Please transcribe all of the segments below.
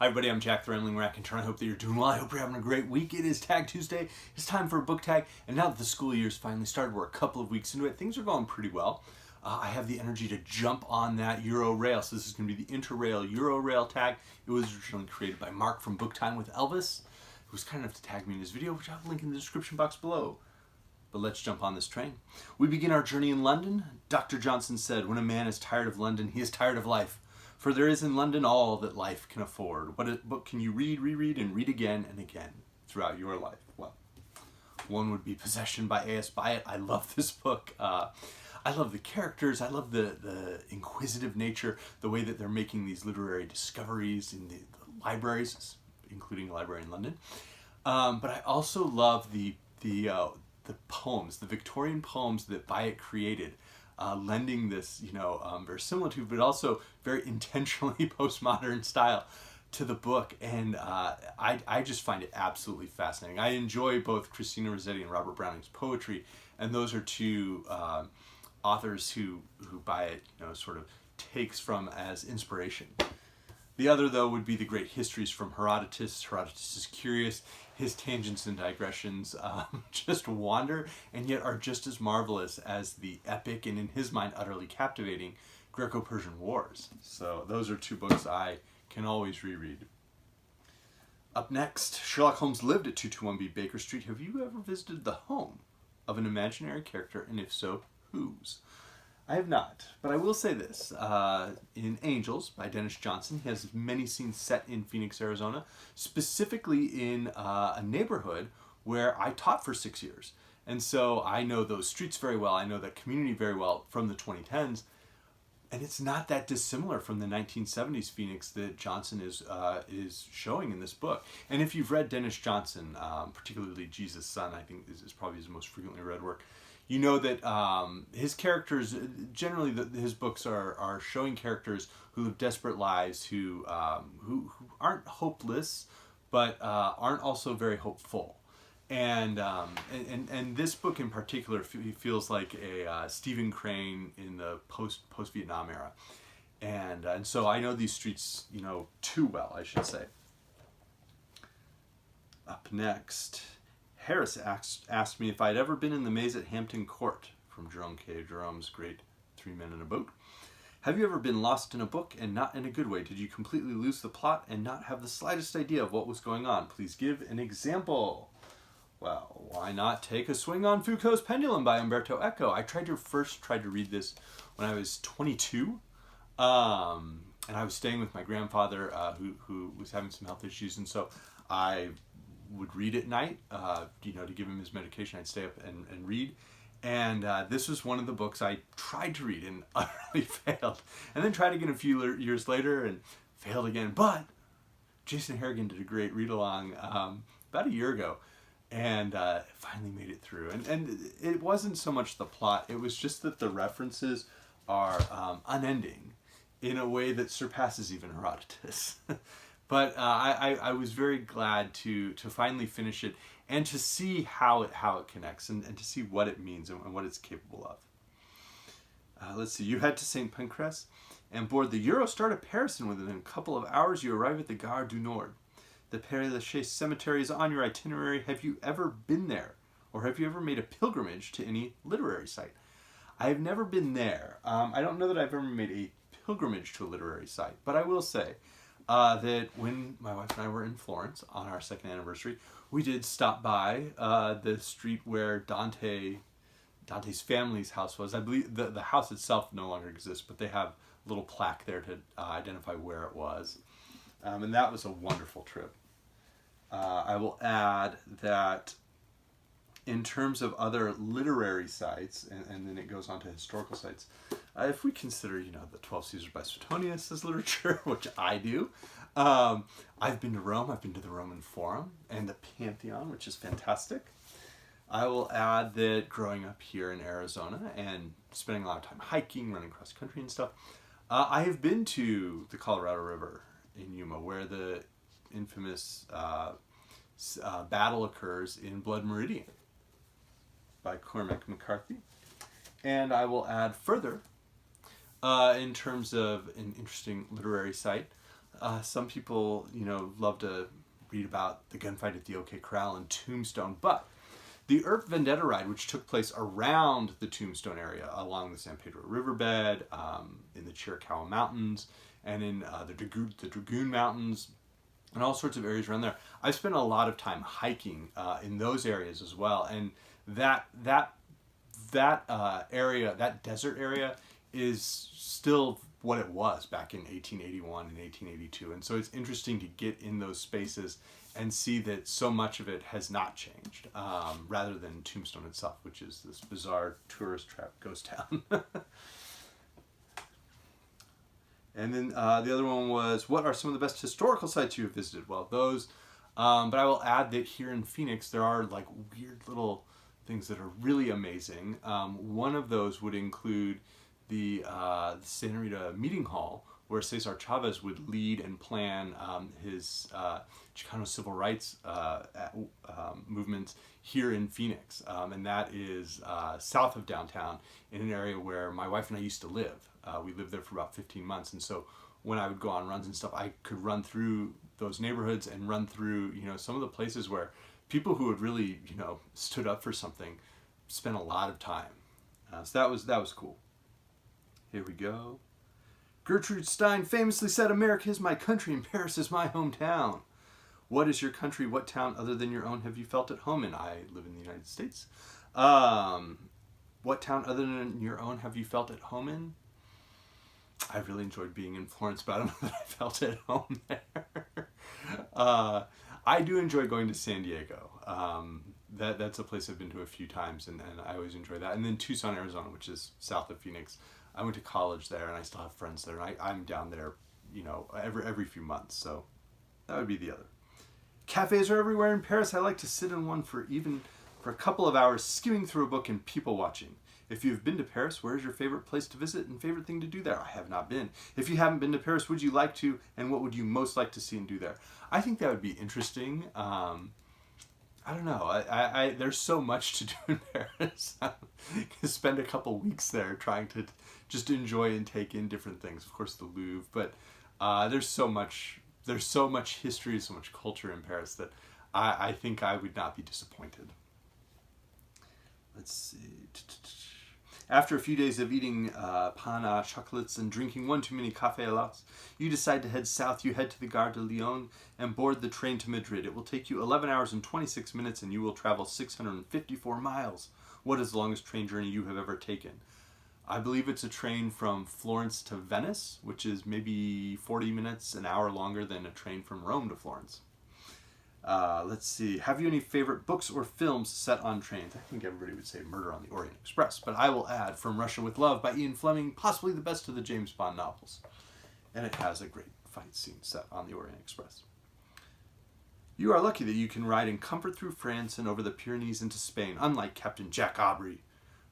Hi everybody, I'm Jack the Rambling Raconteur. I hope that you're doing well. I hope you're having a great week. It is Tag Tuesday. It's time for a book tag. And now that the school year's finally started, we're a couple of weeks into it. Things are going pretty well. I have the energy to jump on that Euro rail. So this is going to be the Interrail Euro rail tag. It was originally created by Mark from Booktime with Elvis, who was kind enough to tag me in his video, which I'll link in the description box below. But let's jump on this train. We begin our journey in London. Dr. Johnson said, when a man is tired of London, he is tired of life. For there is in London all that life can afford. What book can you read, reread, and read again and again throughout your life? Well, one would be Possession by AS Byatt. I love this book. I love the characters. I love the inquisitive nature, the way that they're making these literary discoveries in the libraries, including a library in London. But I also love the poems, the Victorian poems that Byatt created. Lending this, verisimilitude, but also very intentionally postmodern style to the book. And I just find it absolutely fascinating. I enjoy both Christina Rossetti and Robert Browning's poetry, and those are two authors who Byatt, sort of takes from as inspiration. The other, though, would be the great histories from Herodotus. Herodotus is curious. His tangents and digressions just wander, and yet are just as marvelous as the epic, and in his mind, utterly captivating Greco-Persian Wars. So those are two books I can always reread. Up next, Sherlock Holmes lived at 221B Baker Street. Have you ever visited the home of an imaginary character, and if so, whose? I have not, but I will say this. In Angels by Denis Johnson, he has many scenes set in Phoenix, Arizona, specifically in a neighborhood where I taught for 6 years. And so I know those streets very well. I know that community very well from the 2010s. And it's not that dissimilar from the 1970s Phoenix that Johnson is showing in this book. And if you've read Denis Johnson, particularly Jesus' Son, I think is probably his most frequently read work, you know that his characters, generally his books are showing characters who live desperate lives, who aren't hopeless, but aren't also very hopeful. And this book in particular feels like a Stephen Crane in the post-Vietnam era. And so I know these streets, too well, I should say. Up next, Harris asked me if I'd ever been in the maze at Hampton Court, from Jerome K. Jerome's great 3 Men in a Boat. Have you ever been lost in a book, and not in a good way? Did you completely lose the plot and not have the slightest idea of what was going on? Please give an example. Well, why not take a swing on Foucault's Pendulum by Umberto Eco? I first tried to read this when I was 22, and I was staying with my grandfather who was having some health issues, and so I would read at night, to give him his medication. I'd stay up and read. And this was one of the books I tried to read and utterly failed. And then tried again a few years later and failed again. But Jason Harrigan did a great read-along about a year ago and finally made it through. And it wasn't so much the plot. It was just that the references are unending in a way that surpasses even Herodotus. But I was very glad to finally finish it and to see how it connects and to see what it means and what it's capable of. Let's see. You head to St. Pancras and board the Eurostar to Paris, and within a couple of hours you arrive at the Gare du Nord. The Père Lachaise Cemetery is on your itinerary. Have you ever been there? Or have you ever made a pilgrimage to any literary site? I have never been there. I don't know that I've ever made a pilgrimage to a literary site, but I will say that when my wife and I were in Florence on our second anniversary, we did stop by the street where Dante's family's house was. I believe the house itself no longer exists, but they have a little plaque there to identify where it was. And that was a wonderful trip. I will add that in terms of other literary sites, and then it goes on to historical sites, if we consider, the 12 Caesars by Suetonius as literature, which I do, I've been to Rome. I've been to the Roman Forum and the Pantheon, which is fantastic. I will add that growing up here in Arizona and spending a lot of time hiking, running cross country and stuff, I have been to the Colorado River in Yuma, where the infamous battle occurs in Blood Meridian by Cormac, McCarthy. And I will add further, in terms of an interesting literary site, Some people, love to read about the gunfight at the OK Corral and Tombstone, but the Earp Vendetta ride, which took place around the Tombstone area, along the San Pedro Riverbed, in the Chiricahua Mountains, and in the Dragoon Mountains, and all sorts of areas around there. I've spent a lot of time hiking in those areas as well, and that area, that desert area, is still what it was back in 1881 and 1882, and so it's interesting to get in those spaces and see that so much of it has not changed, rather than Tombstone itself, which is this bizarre tourist trap ghost town. And then the other one was, what are some of the best historical sites you have visited? Well, those, but I will add that here in Phoenix, there are like weird little things that are really amazing. One of those would include the Santa Rita Meeting Hall, where Cesar Chavez would lead and plan his Chicano civil rights movement here in Phoenix. And that is south of downtown, in an area where my wife and I used to live. We lived there for about 15 months. And so when I would go on runs and stuff, I could run through those neighborhoods and run through, some of the places where people who had really, stood up for something spent a lot of time. So that was cool. Here we go. Gertrude Stein famously said, "America is my country and Paris is my hometown." What is your country? What town other than your own have you felt at home in? I live in the United States. What town other than your own have you felt at home in? I really enjoyed being in Florence, but I don't know that I felt at home there. I do enjoy going to San Diego. That's a place I've been to a few times, and I always enjoy that. And then Tucson, Arizona, which is south of Phoenix. I went to college there, and I still have friends there. And I'm down there, every few months. So that would be the other. Cafes are everywhere in Paris. I like to sit in one for a couple of hours, skimming through a book and people watching. If you've been to Paris, where is your favorite place to visit and favorite thing to do there? I have not been. If you haven't been to Paris, would you like to, and what would you most like to see and do there? I think that would be interesting. I don't know. I there's so much to do in Paris. I could spend a couple weeks there trying to just enjoy and take in different things. Of course, the Louvre, but there's so much history, so much culture in Paris that I think I would not be disappointed. Let's see. After a few days of eating pain à chocolates and drinking one too many café à las, you decide to head south. You head to the Gare de Lyon and board the train to Madrid. It will take you 11 hours and 26 minutes and you will travel 654 miles. What is the longest train journey you have ever taken? I believe it's a train from Florence to Venice, which is maybe 40 minutes, an hour longer than a train from Rome to Florence. Let's see. Have you any favorite books or films set on trains? I think everybody would say Murder on the Orient Express, but I will add From Russia with Love by Ian Fleming, possibly the best of the James Bond novels. And it has a great fight scene set on the Orient Express. You are lucky that you can ride in comfort through France and over the Pyrenees into Spain, unlike Captain Jack Aubrey,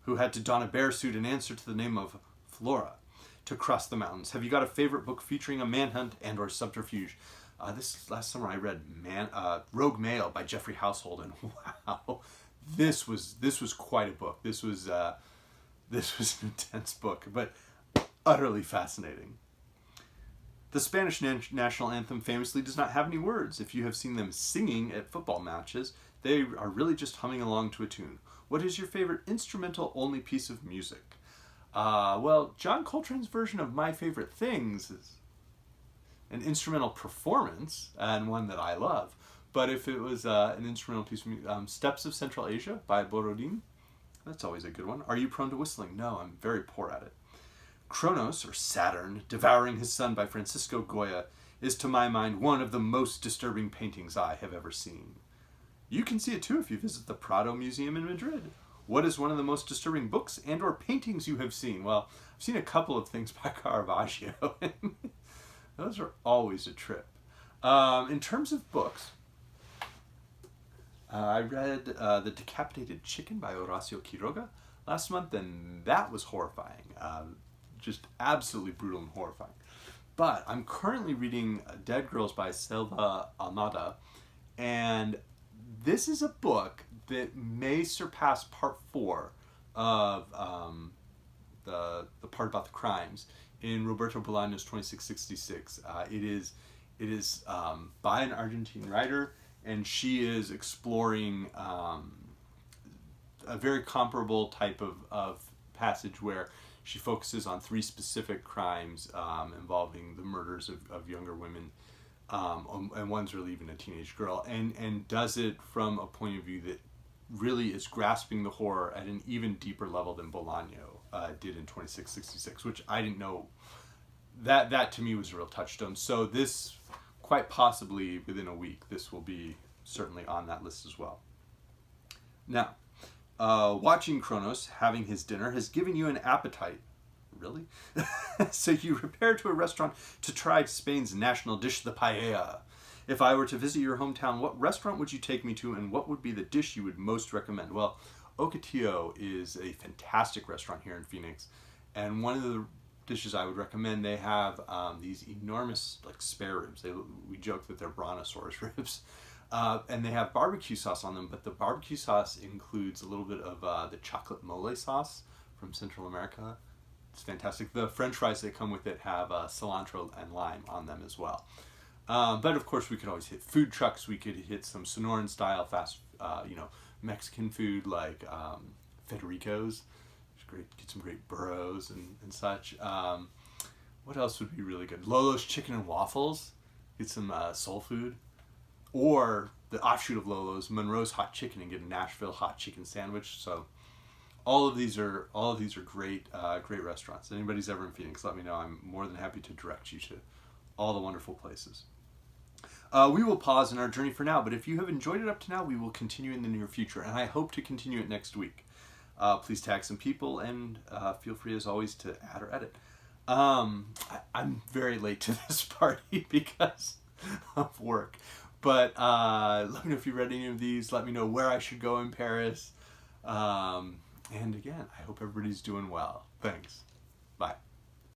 who had to don a bear suit in answer to the name of Flora to cross the mountains. Have you got a favorite book featuring a manhunt and or subterfuge? This last summer I read Rogue Male by Jeffrey Household, and wow, this was quite a book. This was an intense book, but utterly fascinating. The Spanish national anthem famously does not have any words. If you have seen them singing at football matches, they are really just humming along to a tune. What is your favorite instrumental-only piece of music? Well, John Coltrane's version of My Favorite Things is an instrumental performance, and one that I love. But if it was an instrumental piece of music, Steps of Central Asia by Borodin, that's always a good one. Are you prone to whistling? No, I'm very poor at it. Kronos, or Saturn, Devouring His Son by Francisco Goya is, to my mind, one of the most disturbing paintings I have ever seen. You can see it too if you visit the Prado Museum in Madrid. What is one of the most disturbing books and or paintings you have seen? Well, I've seen a couple of things by Caravaggio. Those are always a trip. In terms of books, I read The Decapitated Chicken by Horacio Quiroga last month, and that was horrifying. Just absolutely brutal and horrifying. But I'm currently reading Dead Girls by Selva Amada, and this is a book that may surpass part 4 of the part about the crimes in Roberto Bolaño's 2666. It is It is by an Argentine writer, and she is exploring a very comparable type of passage where she focuses on 3 specific crimes involving the murders of younger women, and one's really even a teenage girl, and does it from a point of view that really is grasping the horror at an even deeper level than Bolaño did in 2666, which I didn't know. That to me was a real touchstone. So this, quite possibly within a week, this will be certainly on that list as well. Now, watching Kronos having his dinner has given you an appetite. Really? So you repair to a restaurant to try Spain's national dish, the paella. If I were to visit your hometown, what restaurant would you take me to, and what would be the dish you would most recommend? Well, Ocotillo is a fantastic restaurant here in Phoenix, and one of the dishes I would recommend, they have these enormous spare ribs. We joke that they're brontosaurus ribs, and they have barbecue sauce on them, but the barbecue sauce includes a little bit of the chocolate mole sauce from Central America. It's fantastic. The French fries that come with it have cilantro and lime on them as well. But of course, we could always hit food trucks. We could hit some Sonoran style fast, Mexican food like Federico's. It's great. Get some great burros and such. What else would be really good? Lolo's Chicken and Waffles. Get some soul food. Or the offshoot of Lolo's, Monroe's Hot Chicken, and get a Nashville hot chicken sandwich. So all of these are great great restaurants. If anybody's ever in Phoenix, let me know. I'm more than happy to direct you to all the wonderful places. We will pause in our journey for now, but if you have enjoyed it up to now, we will continue in the near future, and I hope to continue it next week. Please tag some people, and feel free, as always, to add or edit. I'm very late to this party because of work, but let me know if you read any of these. Let me know where I should go in Paris. And again, I hope everybody's doing well. Thanks. Bye.